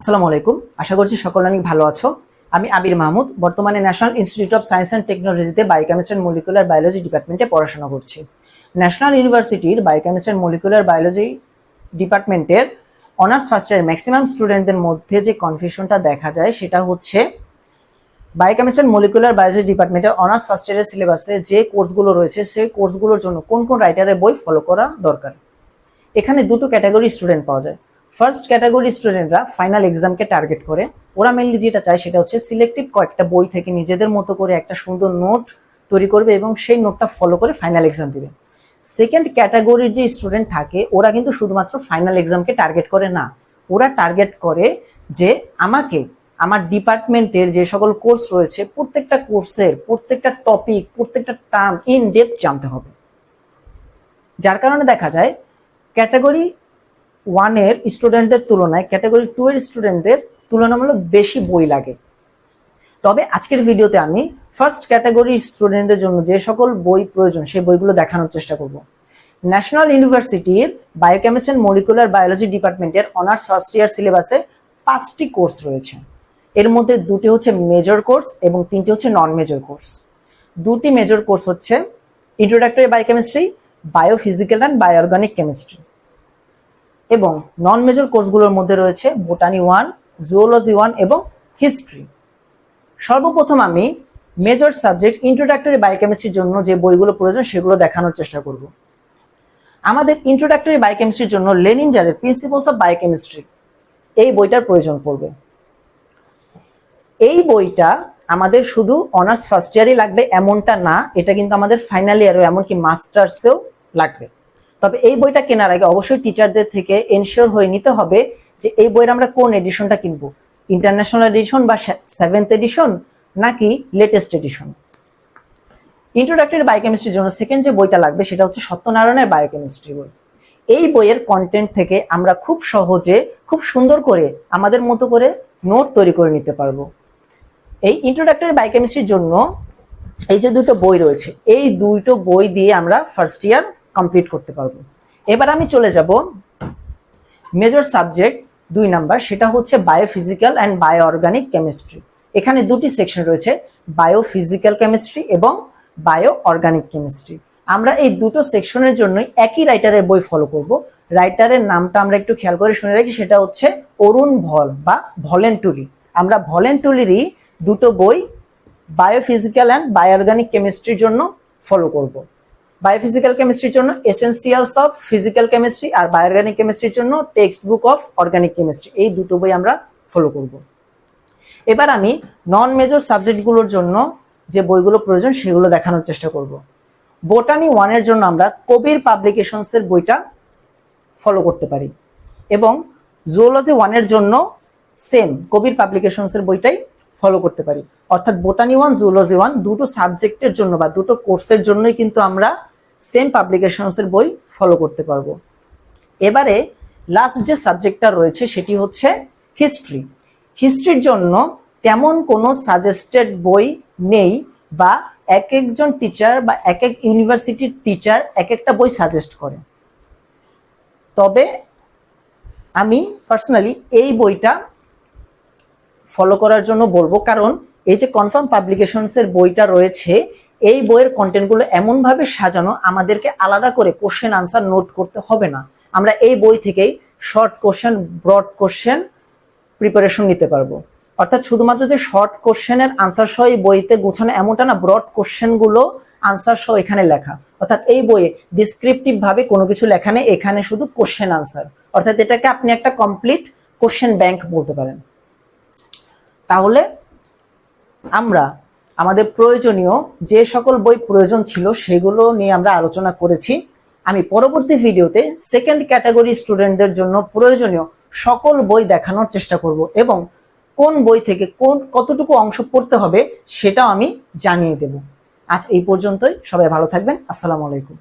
আসসালামু আলাইকুম। আশা করছি সকলে অনেক ভালো আছো। আমি আবির মাহমুদ, বর্তমানে national institute of science and টেকনোলজিতে বায়োকেমিস্ট্রি অ্যান্ড মলিকুলার বায়োলজি ডিপার্টমেন্টে পড়াশোনা করছি। ন্যাশনাল ইউনিভার্সিটির বায়োকেমিস্ট্রি অ্যান্ড মলিকুলার বায়োলজি ডিপার্টমেন্টের অনার্স ফার্স্ট ইয়ার ম্যাক্সিমাম স্টুডেন্টদের মধ্যে যে কনফিউশনটা দেখা যায় সেটা হচ্ছে বায়োকেমিস্ট্রি অ্যান্ড মলিকুলার বায়োলজি ডিপার্টমেন্টের অনার্স ফার্স্ট ইয়ারের সিলেবাসে যে কোর্সগুলো রয়েছে সেই কোর্সগুলোর জন্য কোন কোন রাইটারের বই ফলো করা দরকার। এখানে দুটো ক্যাটাগরি স্টুডেন্ট পাওয়া যায়। ফার্স্ট ক্যাটাগরি স্টুডেন্টরা ফাইনাল এক্সামকে টার্গেট করে, ওরা মেনলি যেটা চায় সেটা হচ্ছে সিলেক্টিভ কয়েকটা বই থেকে নিজেদের মতো করে একটা সুন্দর নোট তৈরি করবে এবং সেই নোটটা ফলো করে ফাইনাল এক্সাম দিবে। সেকেন্ড ক্যাটাগরির যে স্টুডেন্ট থাকে ওরা কিন্তু শুধুমাত্র ফাইনাল এক্সামকে টার্গেট করে না, ওরা টার্গেট করে যে আমাকে আমার ডিপার্টমেন্টের যে সকল কোর্স রয়েছে প্রত্যেকটা কোর্সের প্রত্যেকটা টপিক প্রত্যেকটা টার্ম ইন ডেপথ জানতে হবে। যার কারণে দেখা যায় ক্যাটাগরি 1 এর স্টুডেন্টদের তুলনায় ক্যাটাগরি 2 এর স্টুডেন্টদের তুলনামূলক বেশি বই লাগে। তবে আজকের ভিডিওতে আমি ফার্স্ট ক্যাটাগরি স্টুডেন্টদের জন্য যে সকল বই প্রয়োজন সেই বইগুলো দেখানোর চেষ্টা করব। ন্যাশনাল ইউনিভার্সিটির বায়োকেমিস্ট্রি অ্যান্ড মলিকুলার বায়োলজি ডিপার্টমেন্টের অনার্স ফার্স্ট ইয়ার সিলেবাসে 5টি কোর্স রয়েছে। এর মধ্যে দুটি হচ্ছে মেজর কোর্স এবং 3টি হচ্ছে নন মেজর কোর্স। দুটি মেজর কোর্স হচ্ছে introductory biochemistry, biophysical and bioorganic chemistry, এবং নন মেজর কোর্সগুলোর মধ্যে রয়েছে বোটানি 1, জুওলজি 1 এবং হিস্ট্রি। সর্বপ্রথম আমি মেজর সাবজেক্ট ইন্ট্রোডাক্টরি বায়োকেমিস্ট্রির জন্য যে বইগুলো প্রয়োজন সেগুলো দেখানোর চেষ্টা করব। আমাদের ইন্ট্রোডাক্টরি বায়োকেমিস্ট্রির জন্য লেনিনজারের প্রিন্সিপালস অফ বায়োকেমিস্ট্রি এই বইটার প্রয়োজন পড়বে। এই বইটা আমাদের শুধু অনার্স ফার্স্ট ইয়ারই লাগবে এমনটা না, এটা কিন্তু আমাদের ফাইনাল ইয়ারও এমনকি মাস্টার্সেও লাগবে। তবে এই বইটা কেনার আগে অবশ্যই টিচারদের থেকে এনশিওর হয়ে নিতে হবে যে এই বইয়ের আমরা কোন এডিশনটা কিনবো, ইন্টারন্যাশনাল এডিশন বা 7th এডিশন নাকি লেটেস্ট এডিশন। ইন্ট্রোডাক্টরি বায়োকেমিস্ট্রির জন্য সেকেন্ড যে বইটা লাগবে সেটা হচ্ছে সত্যনারায়ণের বায়োকেমিস্ট্রি বই। এই বইয়ের কন্টেন্ট থেকে আমরা খুব সহজে খুব সুন্দর করে আমাদের মতো করে নোট তৈরি করে নিতে পারবো। এই ইন্ট্রোডাক্টরি বায়োকেমিস্ট্রির জন্য এই যে দুটো বই রয়েছে এই দুটো বই দিয়ে আমরা ফার্স্ট ইয়ার কমপ্লিট করতে পারবো। এবার আমি চলে যাব মেজর সাবজেক্ট 2 নাম্বার, সেটা হচ্ছে বায়োফিজিক্যাল অ্যান্ড বায়োঅর্গানিক কেমিস্ট্রি। এখানে দুটি সেকশন রয়েছে, বায়োফিজিক্যাল কেমিস্ট্রি এবং বায়োঅর্গানিক কেমিস্ট্রি। আমরা এই দুটো সেকশনের জন্যই একই রাইটারের বই ফলো করব। রাইটারের নামটা আমরা একটু খেয়াল করে শুনে রাখি, সেটা হচ্ছে অরুণ ভল বা ভলেন্টুলি। আমরা ভলেন্টুলিরই দুটো বই বায়োফিজিক্যাল অ্যান্ড বায়োঅর্গানিক কেমিস্ট্রির জন্য ফলো করব। বায়োফিজিক্যাল কেমিস্ট্রির জন্য essentials of physical chemistry R bioorganic কেমিস্ট্রির জন্য text book of organic chemistry, এই দুটো বই আমরা ফলো করব। এবার আমি নন মেজর সাবজেক্টগুলোর জন্য যে বইগুলো প্রয়োজন সেগুলো দেখানোর চেষ্টা করব। বোটানি 1 এর জন্য আমরা কবির পাবলিকেশনসের বইটা ফলো করতে পারি এবং জুওলজি 1 এর জন্য সেম কবির পাবলিকেশনসের বইটাই ফলো করতে পারি। অর্থাৎ বোটানি 1, জুওলজি 1 দুটো সাবজেক্টের জন্য বা দুটো কোর্সের জন্যই কিন্তু আমরা সেম পাবলিকেশনসের বই ফলো করতে পারবো। এবারে লাস্ট যে সাবজেক্টটা রয়েছে সেটি হচ্ছে হিস্ট্রি। হিস্ট্রির জন্য তেমন কোনো সাজেস্টেড বই নেই বা এক একজন টিচার বা এক এক ইউনিভার্সিটির টিচার এক একটা বই সাজেস্ট করে। তবে আমি পার্সোনালি এই বইটা ফলো করার জন্য বলবো, কারণ এই যে কনফার্ম পাবলিকেশনসের বইটা রয়েছে এই বইয়ের কন্টেন্টগুলো এমনভাবে সাজানো আমাদেরকে আলাদা করে কোশ্চেন আনসার নোট করতে হবে না। আমরা এই বই থেকেই short question broad question preparation নিতে পারবো। অর্থাৎ শুধুমাত্র যে শর্ট কোশ্চেনের আনসার সহ এই বইতে গোছানো এমনটা না, ব্রড কোশ্চেনগুলো আনসার সহ এখানে লেখা। অর্থাৎ এই বইয়ে ডিসক্রিপটিভ ভাবে কোনো কিছু লেখা নেই, এখানে শুধু কোশ্চেন আনসার। অর্থাৎ এটাকে আপনি একটা কমপ্লিট কোশ্চেন ব্যাংক বলতে পারেন। তাহলে আমরা আমাদের প্রয়োজনীয় যে সকল বই প্রয়োজন ছিল সেগুলো নিয়ে আমরা আলোচনা করেছি। আমি পরবর্তী ভিডিওতে সেকেন্ড ক্যাটাগরি স্টুডেন্টদের জন্য প্রয়োজনীয় সকল বই দেখানোর চেষ্টা করব এবং কোন বই থেকে কতটুকু অংশ পড়তে হবে সেটাও আমি জানিয়ে দেব। আজ এই পর্যন্তই, সবাই ভালো থাকবেন। আসসালামু আলাইকুম।